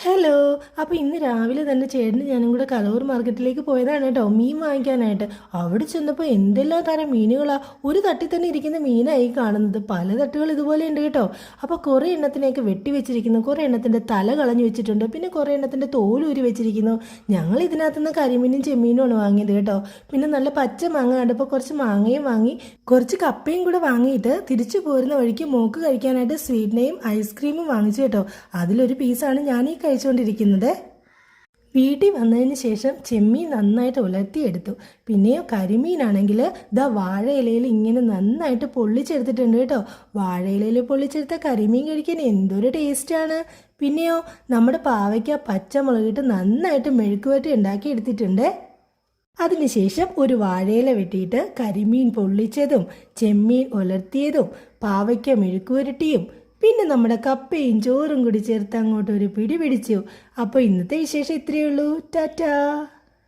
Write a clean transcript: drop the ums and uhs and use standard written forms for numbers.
Hello. അപ്പോൾ ഇന്ന് രാവിലെ തന്നെ ചേട്ടനും ഞാനും കൂടെ കലൂർ മാർക്കറ്റിലേക്ക് പോയതാണ് കേട്ടോ മീൻ വാങ്ങിക്കാനായിട്ട്. അവിടെ ചെന്നപ്പോൾ എന്തെല്ലാം തരം മീനുകളാ. ഒരു തട്ടിൽ തന്നെ ഇരിക്കുന്ന മീനായി കാണുന്നത്. പല തട്ടുകൾ ഇതുപോലെ ഉണ്ട് കേട്ടോ. അപ്പോൾ കുറേ എണ്ണത്തിനെയൊക്കെ വെട്ടി വെച്ചിരിക്കുന്നു, കുറേ എണ്ണത്തിൻ്റെ തല കളഞ്ഞു വെച്ചിട്ടുണ്ട്, പിന്നെ കുറേ എണ്ണത്തിൻ്റെ തോലൂരി വെച്ചിരിക്കുന്നു. ഞങ്ങൾ ഇതിനകത്തുനിന്ന് കരിമീനും ചെമ്മീനുമാണ് വാങ്ങിയത് കേട്ടോ. പിന്നെ നല്ല പച്ച മാങ്ങ കണ്ടപ്പോൾ കുറച്ച് മാങ്ങയും വാങ്ങി, കുറച്ച് കപ്പയും കൂടെ വാങ്ങിയിട്ട് തിരിച്ചു പോരുന്ന വഴിക്ക് മോക്ക് കഴിക്കാനായിട്ട് സ്വീറ്റ്നെയും ഐസ്ക്രീമും വാങ്ങിച്ചു കേട്ടോ. അതിലൊരു പീസാണ് ഞാൻ ഈ കഴിച്ചുകൊണ്ടിരിക്കുന്നത്. വീട്ടിൽ വന്നതിന് ശേഷം ചെമ്മീൻ നന്നായിട്ട് ഉലർത്തിയെടുത്തു. പിന്നെയോ കരിമീനാണെങ്കിൽ വാഴയിലയിൽ ഇങ്ങനെ നന്നായിട്ട് പൊള്ളിച്ചെടുത്തിട്ടുണ്ട് കേട്ടോ. വാഴയിലയിൽ പൊള്ളിച്ചെടുത്ത കരിമീൻ കഴിക്കാൻ എന്തൊരു ടേസ്റ്റാണ്. പിന്നെയോ നമ്മുടെ പാവയ്ക്ക പച്ചമുളകിട്ട് നന്നായിട്ട് മെഴുക്കുവരട്ടി ഉണ്ടാക്കി എടുത്തിട്ടുണ്ട്. അതിനുശേഷം ഒരു വാഴയില വെട്ടിയിട്ട് കരിമീൻ പൊള്ളിച്ചതും ചെമ്മീൻ ഉലർത്തിയതും പാവയ്ക്ക മെഴുക്കുവരട്ടിയും പിന്നെ നമ്മുടെ കപ്പയും ചോറും കൂടി ചേർത്ത് അങ്ങോട്ട് ഒരു പിടി പിടിച്ചു. അപ്പോൾ ഇന്നത്തെ വിശേഷം ഇത്രയേ ഉള്ളൂ. ടാറ്റാ.